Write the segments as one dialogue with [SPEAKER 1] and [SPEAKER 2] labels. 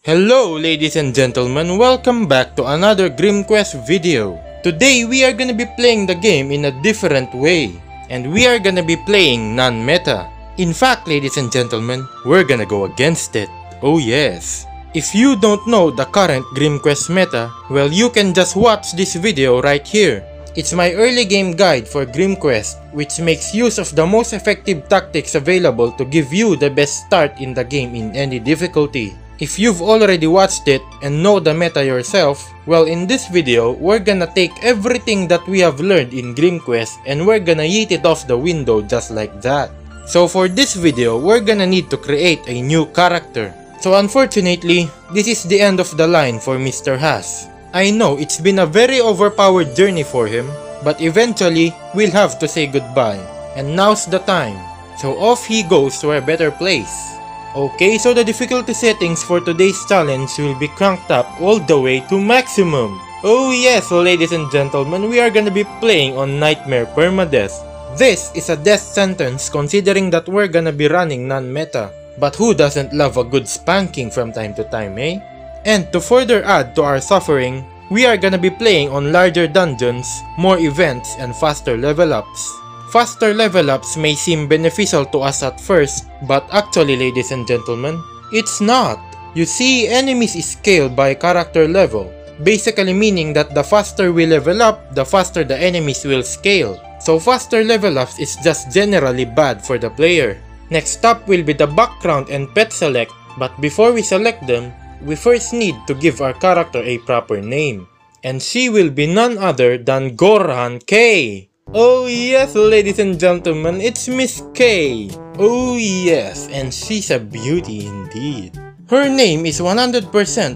[SPEAKER 1] Hello ladies and gentlemen, welcome back to another GrimQuest video. Today we are gonna be playing the game in a different way. And we are gonna be playing non-meta. In fact ladies and gentlemen, we're gonna go against it. Oh yes. If you don't know the current GrimQuest meta, well you can just watch this video right here. It's my early game guide for GrimQuest, which makes use of the most effective tactics available to give you the best start in the game in any difficulty. If you've already watched it and know the meta yourself, well in this video, we're gonna take everything that we have learned in GrimQuest and we're gonna yeet it off the window just like that. So for this video, we're gonna need to create a new character. So unfortunately, this is the end of the line for Mr. Haas. I know it's been a very overpowered journey for him, but eventually, we'll have to say goodbye. And now's the time. So off he goes to a better place. Okay, so the difficulty settings for today's challenge will be cranked up all the way to maximum. Oh yes, ladies and gentlemen, we are gonna be playing on Nightmare Permadeath. This is a death sentence considering that we're gonna be running non-meta. But who doesn't love a good spanking from time to time, eh? And to further add to our suffering, we are gonna be playing on larger dungeons, more events, and faster level ups. Faster level ups may seem beneficial to us at first, but actually ladies and gentlemen, it's not. You see, enemies scale by character level, basically meaning that the faster we level up, the faster the enemies will scale. So faster level ups is just generally bad for the player. Next up will be the background and pet select, but before we select them, we first need to give our character a proper name. And she will be none other than Goran K. Oh yes ladies and gentlemen, it's Miss K. Oh yes, and she's a beauty indeed. Her name is 100%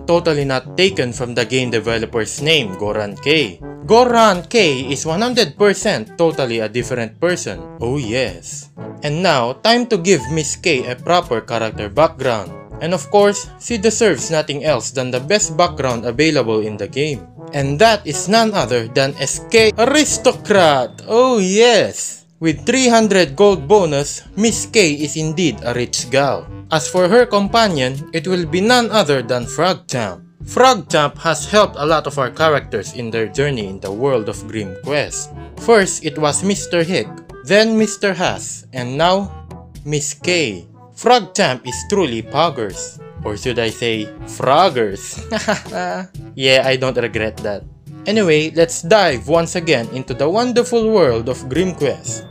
[SPEAKER 1] totally not taken from the game developer's name, Goran K. Goran K is 100% totally a different person. Oh yes. And now, time to give Miss K a proper character background. And of course, she deserves nothing else than the best background available in the game. And that is none other than SK Aristocrat! Oh yes! With 300 gold bonus, Miss K is indeed a rich gal. As for her companion, it will be none other than Frogchamp. Frogchamp has helped a lot of our characters in their journey in the world of GrimQuest. First, it was Mr. Hick, then Mr. Haas, and now, Miss K. Frogchamp is truly poggers. Or should I say, froggers? Yeah, I don't regret that. Anyway, let's dive once again into the wonderful world of GrimQuest.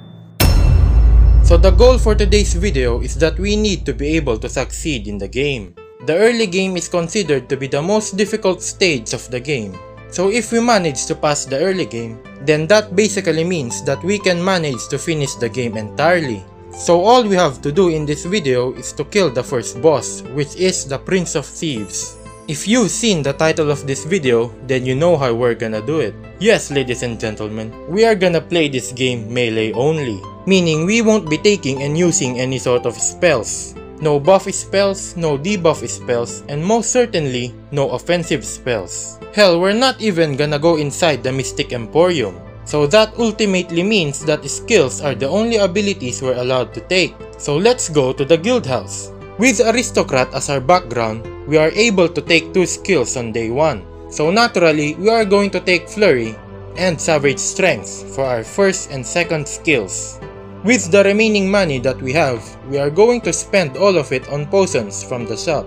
[SPEAKER 1] So the goal for today's video is that we need to be able to succeed in the game. The early game is considered to be the most difficult stage of the game. So if we manage to pass the early game, then that basically means that we can manage to finish the game entirely. So all we have to do in this video is to kill the first boss, which is the Prince of Thieves. If you've seen the title of this video, then you know how we're gonna do it. Yes ladies and gentlemen, we are gonna play this game melee only. Meaning we won't be taking and using any sort of spells. No buff spells, no debuff spells, and most certainly, no offensive spells. Hell, we're not even gonna go inside the Mystic Emporium. So that ultimately means that skills are the only abilities we're allowed to take. So let's go to the guild house. With Aristocrat as our background, we are able to take 2 skills on day 1. So naturally, we are going to take Flurry and Savage Strength for our first and second skills. With the remaining money that we have, we are going to spend all of it on potions from the shop.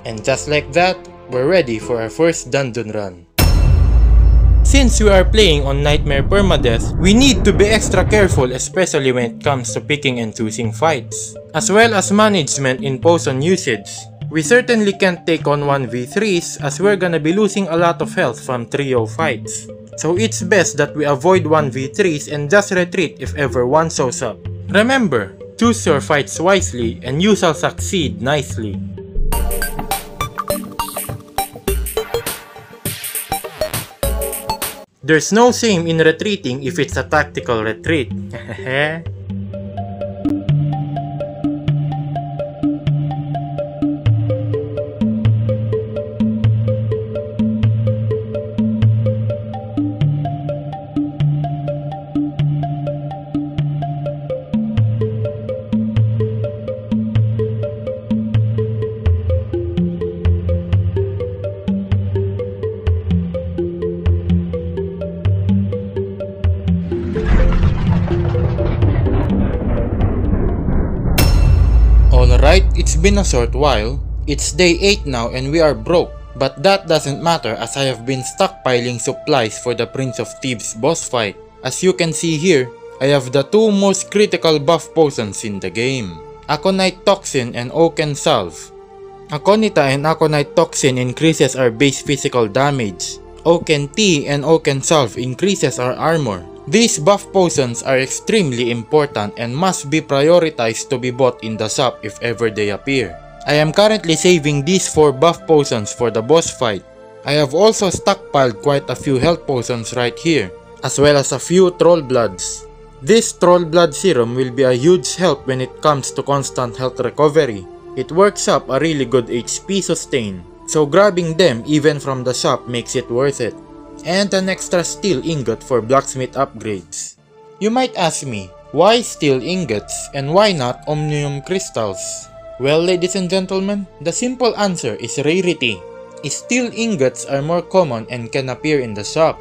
[SPEAKER 1] And just like that, we're ready for our first dungeon run. Since we are playing on Nightmare Permadeath, we need to be extra careful especially when it comes to picking and choosing fights, as well as management in potion usage. We certainly can't take on 1v3s as we're gonna be losing a lot of health from trio fights. So it's best that we avoid 1v3s and just retreat if ever one shows up. Remember, choose your fights wisely and you shall succeed nicely. There's no shame in retreating if it's a tactical retreat. Hehehe. Alright, it's been a short while. It's day 8 now and we are broke. But that doesn't matter as I have been stockpiling supplies for the Prince of Thieves boss fight. As you can see here, I have the two most critical buff potions in the game. Aconite Toxin and Oaken Salve. Aconita and Aconite Toxin increases our base physical damage. Oaken Tea and Oaken Salve increases our armor. These buff potions are extremely important and must be prioritized to be bought in the shop if ever they appear. I am currently saving these 4 buff potions for the boss fight. I have also stockpiled quite a few health potions right here, as well as a few Troll Bloods. This Troll Blood serum will be a huge help when it comes to constant health recovery. It works up a really good HP sustain, so grabbing them even from the shop makes it worth it. And an extra steel ingot for blacksmith upgrades. You might ask me, why steel ingots and why not omnium crystals? Well, ladies and gentlemen, the simple answer is rarity. Steel ingots are more common and can appear in the shop,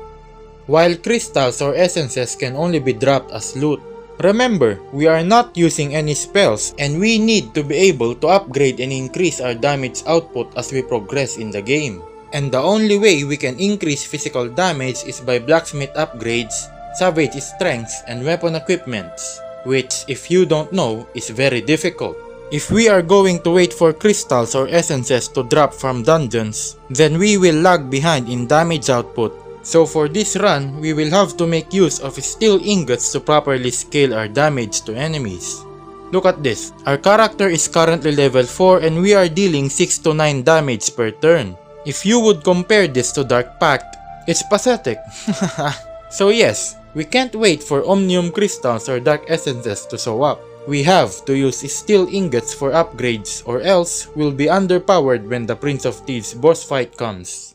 [SPEAKER 1] while crystals or essences can only be dropped as loot. Remember, we are not using any spells and we need to be able to upgrade and increase our damage output as we progress in the game. And the only way we can increase physical damage is by blacksmith upgrades, savage strengths, and weapon equipments, which, if you don't know, is very difficult. If we are going to wait for crystals or essences to drop from dungeons, then we will lag behind in damage output. So for this run, we will have to make use of steel ingots to properly scale our damage to enemies. Look at this, our character is currently level 4 and we are dealing 6 to 9 damage per turn. If you would compare this to Dark Pact, it's pathetic. So yes, we can't wait for Omnium Crystals or Dark Essences to show up. We have to use steel ingots for upgrades or else we'll be underpowered when the Prince of Thieves boss fight comes.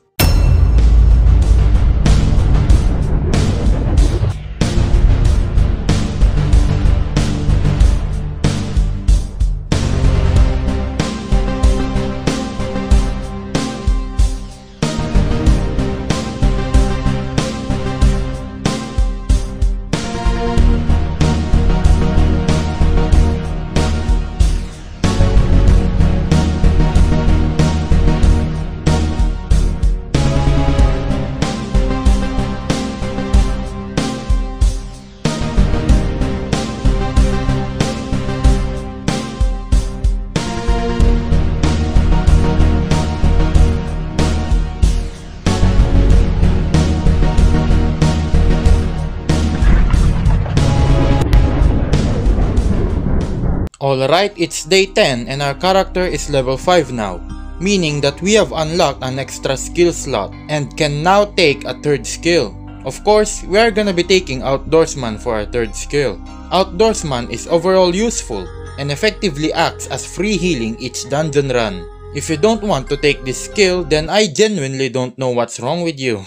[SPEAKER 1] Alright, it's day 10 and our character is level 5 now, meaning that we have unlocked an extra skill slot and can now take a 3rd skill. Of course, we are gonna be taking Outdoorsman for our 3rd skill. Outdoorsman is overall useful and effectively acts as free healing each dungeon run. If you don't want to take this skill, then I genuinely don't know what's wrong with you.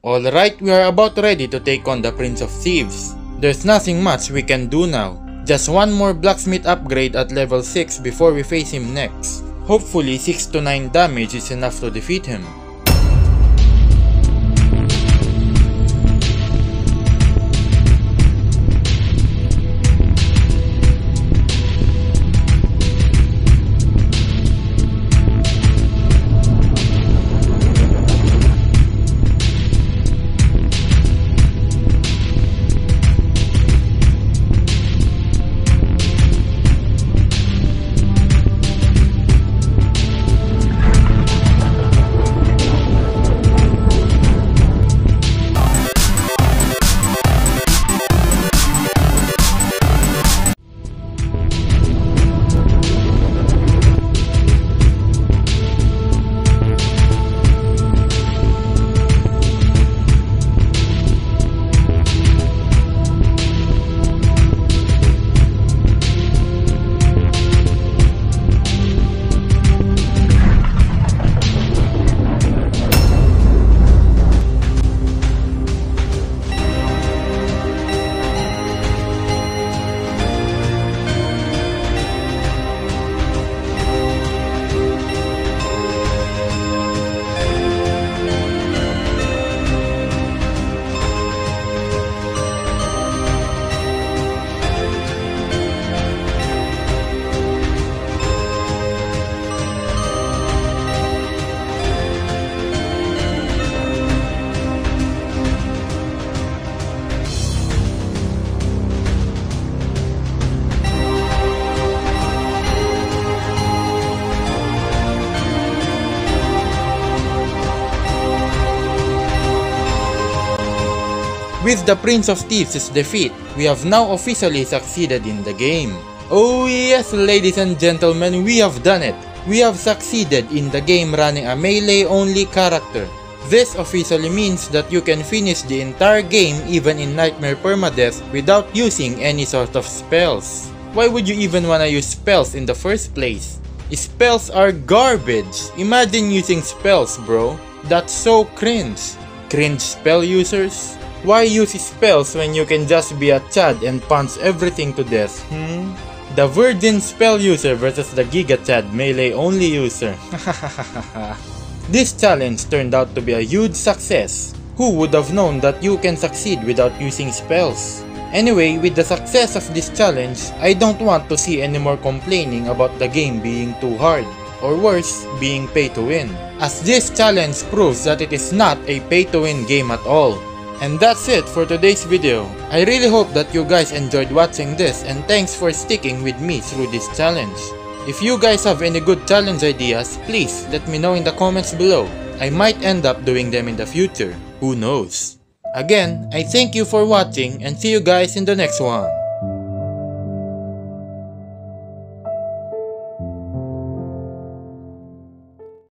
[SPEAKER 1] Alright, we are about ready to take on the Prince of Thieves. There's nothing much we can do now. Just one more blacksmith upgrade at level 6 before we face him next. Hopefully 6 to 9 damage is enough to defeat him. With the Prince of Thieves' defeat, we have now officially succeeded in the game. Oh yes, ladies and gentlemen, we have done it. We have succeeded in the game running a melee-only character. This officially means that you can finish the entire game even in Nightmare Permadeath without using any sort of spells. Why would you even wanna use spells in the first place? Spells are garbage. Imagine using spells, bro. That's so cringe. Cringe spell users? Why use spells when you can just be a Chad and punch everything to death, The Virgin spell user versus the Giga Chad melee only user. This challenge turned out to be a huge success. Who would have known that you can succeed without using spells? Anyway, with the success of this challenge, I don't want to see any more complaining about the game being too hard, or worse, being pay to win, as this challenge proves that it is not a pay to win game at all. And that's it for today's video. I really hope that you guys enjoyed watching this, and thanks for sticking with me through this challenge. If you guys have any good challenge ideas, please let me know in the comments below. I might end up doing them in the future, who knows. Again, I thank you for watching and see you guys in the next one.